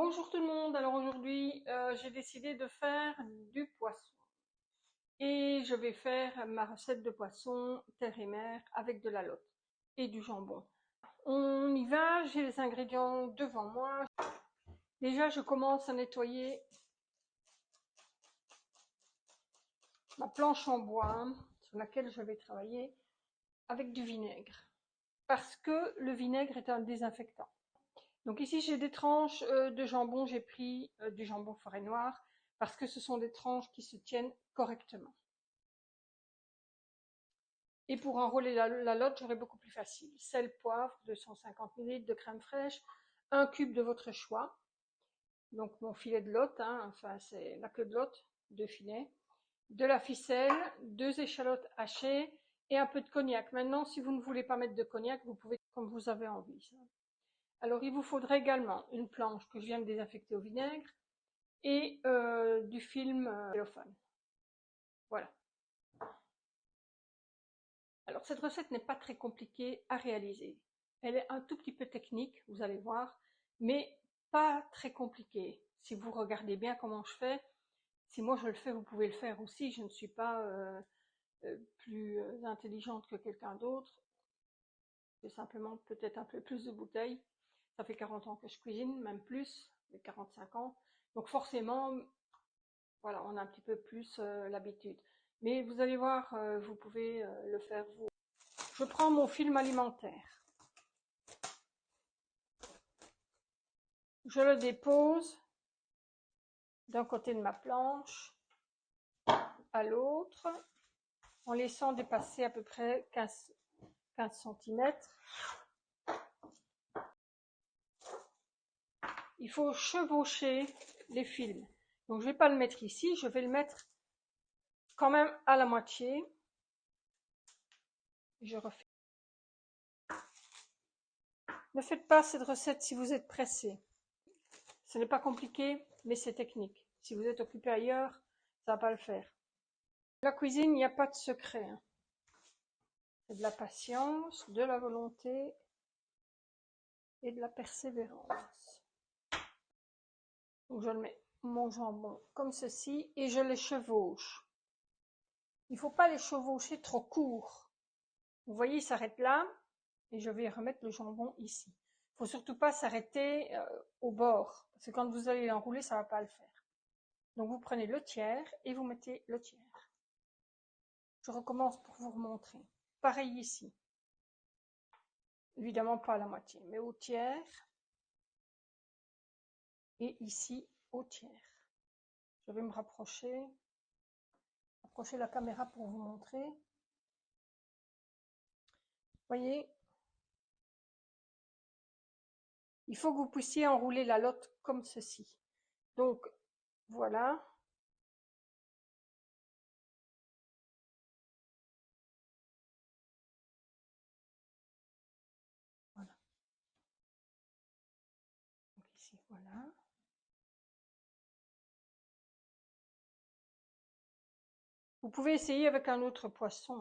Bonjour tout le monde, alors aujourd'hui j'ai décidé de faire du poisson et je vais faire ma recette de poisson terre et mer avec de la lotte et du jambon. On y va, j'ai les ingrédients devant moi. Déjà je commence à nettoyer ma planche en bois sur laquelle je vais travailler avec du vinaigre parce que le vinaigre est un désinfectant. Donc ici j'ai des tranches de jambon, j'ai pris du jambon forêt noire parce que ce sont des tranches qui se tiennent correctement. Et pour enrôler la lotte, j'aurai beaucoup plus facile. Sel, poivre, 250 ml de crème fraîche, un cube de votre choix. Donc mon filet de lotte, enfin c'est la queue de lotte, 2 filets. De la ficelle, 2 échalotes hachées et un peu de cognac. Maintenant, si vous ne voulez pas mettre de cognac, vous pouvez comme vous avez envie. Alors il vous faudra également une planche que je viens de désinfecter au vinaigre et du film cellophane. Voilà. Alors cette recette n'est pas très compliquée à réaliser. Elle est un tout petit peu technique, vous allez voir, mais pas très compliquée. Si vous regardez bien comment je fais, si moi je le fais, vous pouvez le faire aussi. Je ne suis pas plus intelligente que quelqu'un d'autre. J'ai simplement peut-être un peu plus de bouteilles. Ça fait 40 ans que je cuisine, même plus, 45 ans. Donc forcément, voilà, on a un petit peu plus l'habitude. Mais vous allez voir, vous pouvez le faire vous. Je prends mon film alimentaire. Je le dépose d'un côté de ma planche à l'autre, en laissant dépasser à peu près 15 cm. Il faut chevaucher les fils. Donc je ne vais pas le mettre ici, je vais le mettre quand même à la moitié. Je refais. Ne faites pas cette recette si vous êtes pressé. Ce n'est pas compliqué, mais c'est technique. Si vous êtes occupé ailleurs, ça ne va pas le faire. La cuisine, il n'y a pas de secret. C'est de la patience, de la volonté et de la persévérance. Donc je le mets mon jambon comme ceci et je les chevauche. Il ne faut pas les chevaucher trop court. Vous voyez, il s'arrête là et je vais remettre le jambon ici. Il ne faut surtout pas s'arrêter au bord parce que quand vous allez l'enrouler, ça ne va pas le faire. Donc vous prenez le tiers et vous mettez le tiers. Je recommence pour vous remontrer. Pareil ici. Évidemment pas à la moitié, mais au tiers. Et ici au tiers. Je vais me rapprocher la caméra pour vous montrer. Voyez, il faut que vous puissiez enrouler la lotte comme ceci. Donc voilà. Voilà. Donc ici, voilà. Vous pouvez essayer avec un autre poisson.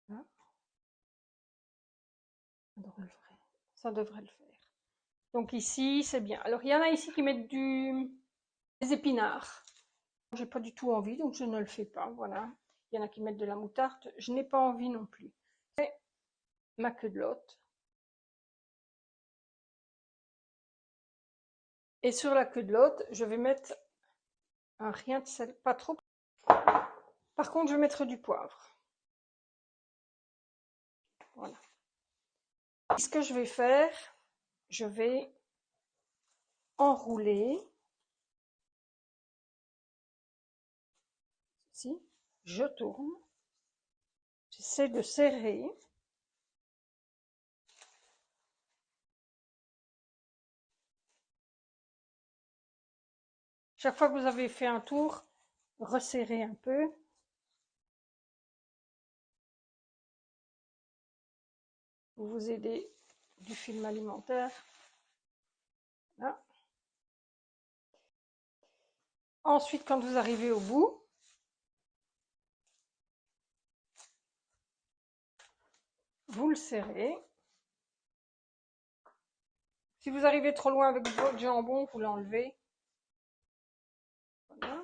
Là. Ça devrait le faire. Donc ici, c'est bien. Alors, il y en a ici qui mettent des épinards. J'ai pas du tout envie, donc je ne le fais pas. Voilà. Il y en a qui mettent de la moutarde. Je n'ai pas envie non plus. Et ma queue de lotte. Et sur la queue de lotte, je vais mettre un rien de sel, pas trop. Par contre, je vais mettre du poivre. Voilà. Et ce que je vais faire, je vais enrouler. Ici, je tourne. J'essaie de serrer. Chaque fois que vous avez fait un tour, resserrez un peu. Vous vous aidez du film alimentaire. Là. Ensuite, quand vous arrivez au bout, vous le serrez. Si vous arrivez trop loin avec votre jambon, vous l'enlevez. Voilà.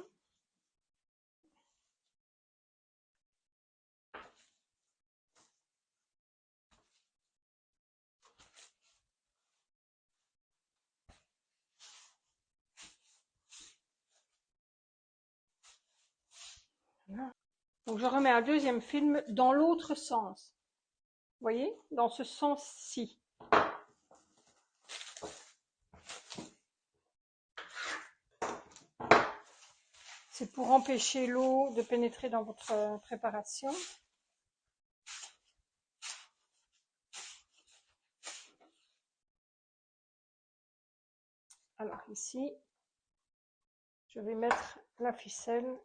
Voilà. Donc je remets un deuxième film dans l'autre sens. Vous voyez, dans ce sens-ci. C'est pour empêcher l'eau de pénétrer dans votre préparation. Alors ici, je vais mettre la ficelle.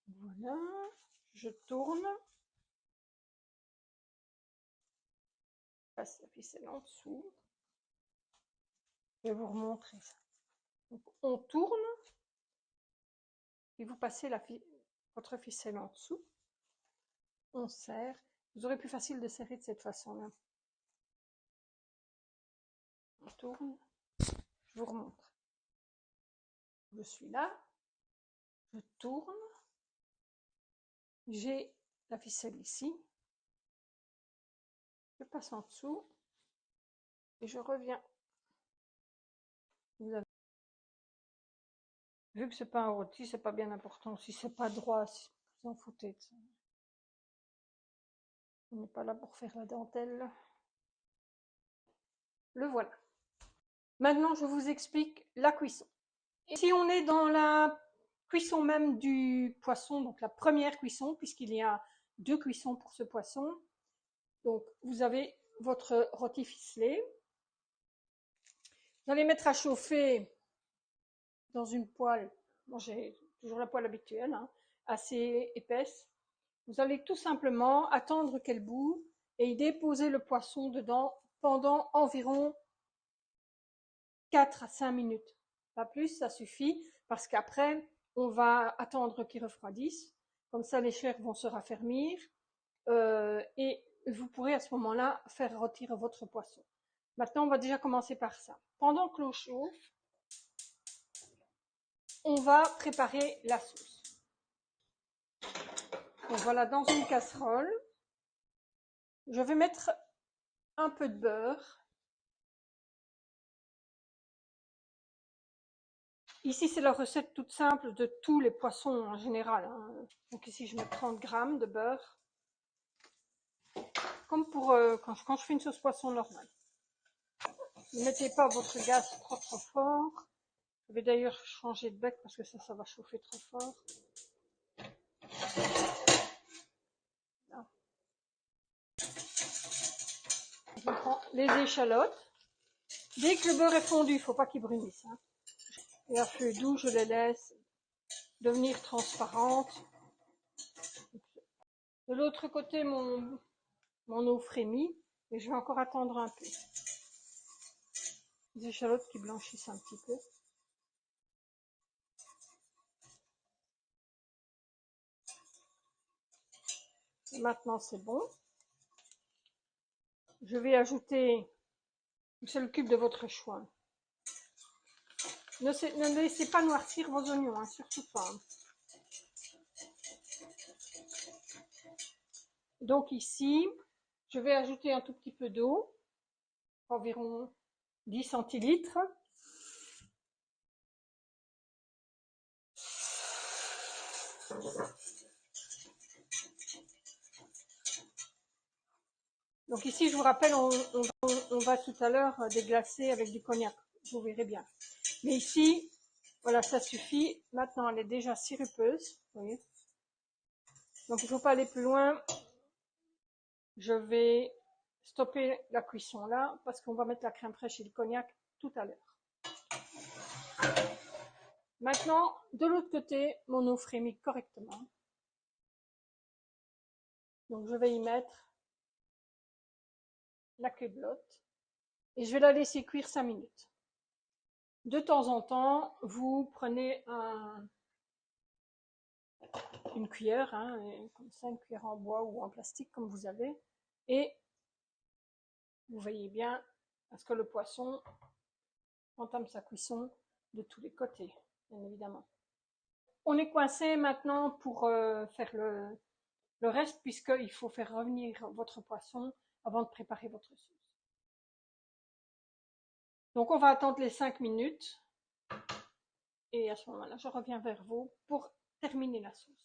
Voilà, je tourne. Je passe la ficelle en dessous. Je vais vous remontrer ça. Donc, on tourne et vous passez votre ficelle en dessous. On serre. Vous aurez plus facile de serrer de cette façon-là. On tourne. Je vous remontre. Je suis là. Je tourne. J'ai la ficelle ici. Je passe en dessous. Et je reviens. Vous avez vu que c'est pas un rôti, c'est pas bien important. Si c'est pas droit, si vous en foutez de ça. On n'est pas là pour faire la dentelle. Le voilà. Maintenant, je vous explique la cuisson. Ici, on est dans la cuisson même du poisson, donc la première cuisson, puisqu'il y a 2 cuissons pour ce poisson. Donc, vous avez votre rôti ficelé. Vous allez mettre à chauffer dans une poêle. Bon, j'ai toujours la poêle habituelle, hein, assez épaisse. Vous allez tout simplement attendre qu'elle bout et y déposer le poisson dedans pendant environ 4 à 5 minutes. Pas plus, ça suffit, parce qu'après, on va attendre qu'il refroidisse. Comme ça, les chairs vont se raffermir. Et vous pourrez à ce moment-là faire retirer votre poisson. Maintenant, on va déjà commencer par ça. Pendant que l'eau chauffe, on va préparer la sauce. Donc voilà, dans une casserole, je vais mettre un peu de beurre. Ici, c'est la recette toute simple de tous les poissons en général, hein. Donc ici, je mets 30 grammes de beurre. Comme pour quand je fais une sauce poisson normale. Ne mettez pas votre gaz trop fort. Je vais d'ailleurs changer de bec parce que ça va chauffer trop fort. Là. Je prends les échalotes. Dès que le beurre est fondu, il ne faut pas qu'il brunisse, hein. Et à feu doux, je les laisse devenir transparentes. De l'autre côté, mon eau frémit et je vais encore attendre un peu. Les échalotes qui blanchissent un petit peu. Et maintenant, c'est bon. Je vais ajouter une seule cube de votre choix. Ne laissez pas noircir vos oignons, hein, surtout pas. Donc ici, je vais ajouter un tout petit peu d'eau, environ 10 centilitres. Donc ici, je vous rappelle, on va tout à l'heure déglacer avec du cognac, vous verrez bien. Mais ici, voilà, ça suffit. Maintenant, elle est déjà sirupeuse, vous voyez. Donc il ne faut pas aller plus loin. Je vais stopper la cuisson là, parce qu'on va mettre la crème fraîche et le cognac tout à l'heure. Maintenant, de l'autre côté, mon eau frémit correctement. Donc je vais y mettre la quebelotte et je vais la laisser cuire 5 minutes. De temps en temps, vous prenez une cuillère, hein, comme ça, une cuillère en bois ou en plastique comme vous avez, et vous voyez bien à ce que le poisson entame sa cuisson de tous les côtés, bien évidemment. On est coincé maintenant pour faire le reste, puisqu'il faut faire revenir votre poisson avant de préparer votre sauce. Donc on va attendre les 5 minutes, et à ce moment-là, je reviens vers vous pour terminer la sauce.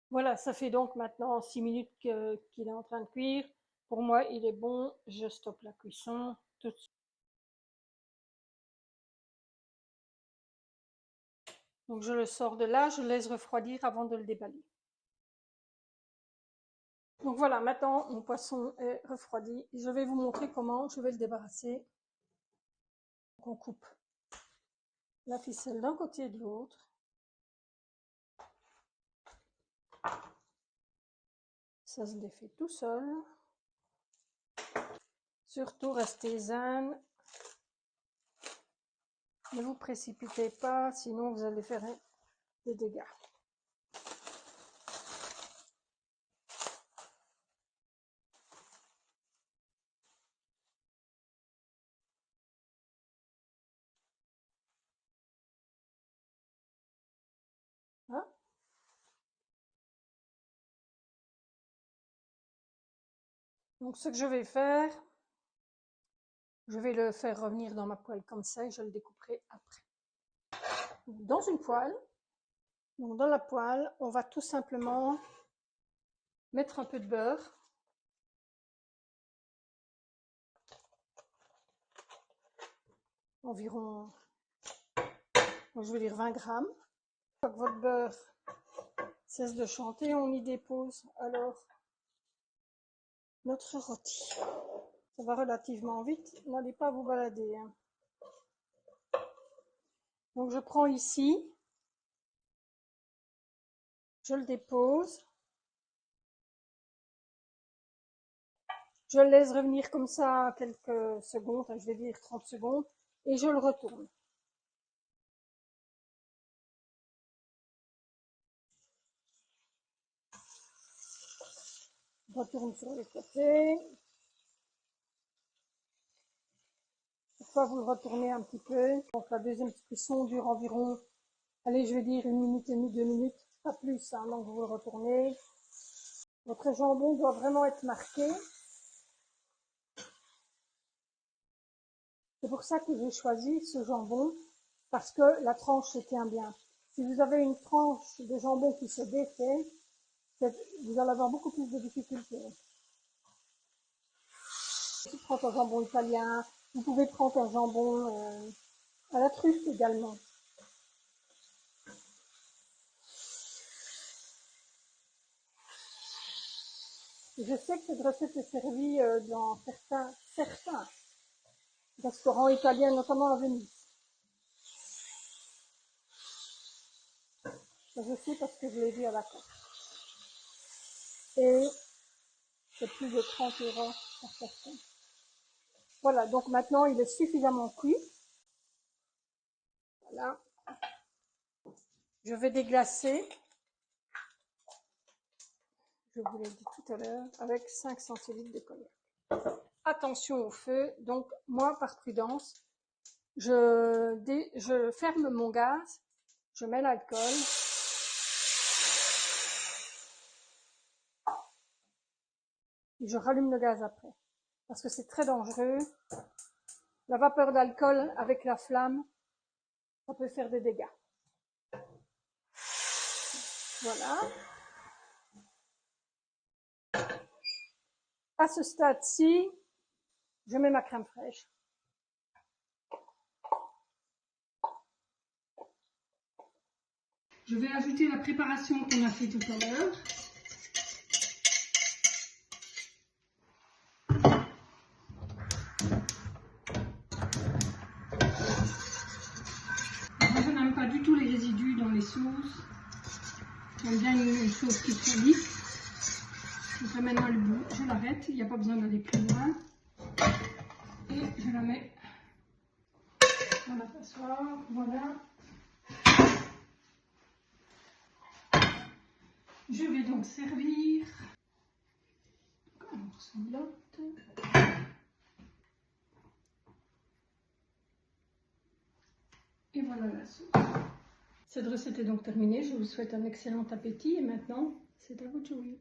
Voilà, ça fait donc maintenant 6 minutes qu'il est en train de cuire. Pour moi, il est bon, je stoppe la cuisson tout de suite. Donc je le sors de là, je le laisse refroidir avant de le déballer. Donc voilà, maintenant mon poisson est refroidi. Je vais vous montrer comment je vais le débarrasser. Donc on coupe la ficelle d'un côté et de l'autre. Ça se défait tout seul. Surtout restez zen. Ne vous précipitez pas, sinon vous allez faire des dégâts. Hein? Donc ce que je vais faire, je vais le faire revenir dans ma poêle comme ça et je le découperai après. Dans une poêle, donc dans la poêle, on va tout simplement mettre un peu de beurre. Environ, je vais dire 20 grammes. Une fois que votre beurre cesse de chanter, on y dépose alors notre rôti. Ça va relativement vite, n'allez pas vous balader. Hein. Donc je prends ici, je le dépose, je le laisse revenir comme ça quelques secondes, je vais dire 30 secondes, et je le retourne. Je retourne sur les côtés. Parfois vous le retournez un petit peu. Donc la deuxième cuisson dure environ, allez je vais dire 1 minute et demie, 2 minutes, pas plus, hein, donc vous le retournez. Votre jambon doit vraiment être marqué. C'est pour ça que j'ai choisi ce jambon, parce que la tranche se tient bien. Si vous avez une tranche de jambon qui se défait, vous allez avoir beaucoup plus de difficultés. Si vous prenez un jambon italien, vous pouvez prendre un jambon à la truffe également. Je sais que cette recette est servie dans certains restaurants italiens, notamment à Venise. Je sais parce que je l'ai vu à la carte. Et c'est plus de 30 € par personne. Voilà, donc maintenant il est suffisamment cuit. Voilà. Je vais déglacer. Je vous l'ai dit tout à l'heure, avec 5 centilitres de cognac. Attention au feu, donc moi par prudence, je ferme mon gaz, je mets l'alcool. Et je rallume le gaz après, parce que c'est très dangereux. La vapeur d'alcool avec la flamme, ça peut faire des dégâts. Voilà. À ce stade-ci, je mets ma crème fraîche. Je vais ajouter la préparation qu'on a fait tout à l'heure. Moi, je n'aime pas du tout les résidus dans les sauces. J'aime bien une sauce qui est très lisse. Donc là maintenant le bout, je l'arrête, il n'y a pas besoin d'aller plus loin. Et je la mets dans la passoire, voilà. Je vais donc servir un morceau de lotte. Et voilà la sauce. Cette recette est donc terminée. Je vous souhaite un excellent appétit et maintenant, c'est à vous de jouer.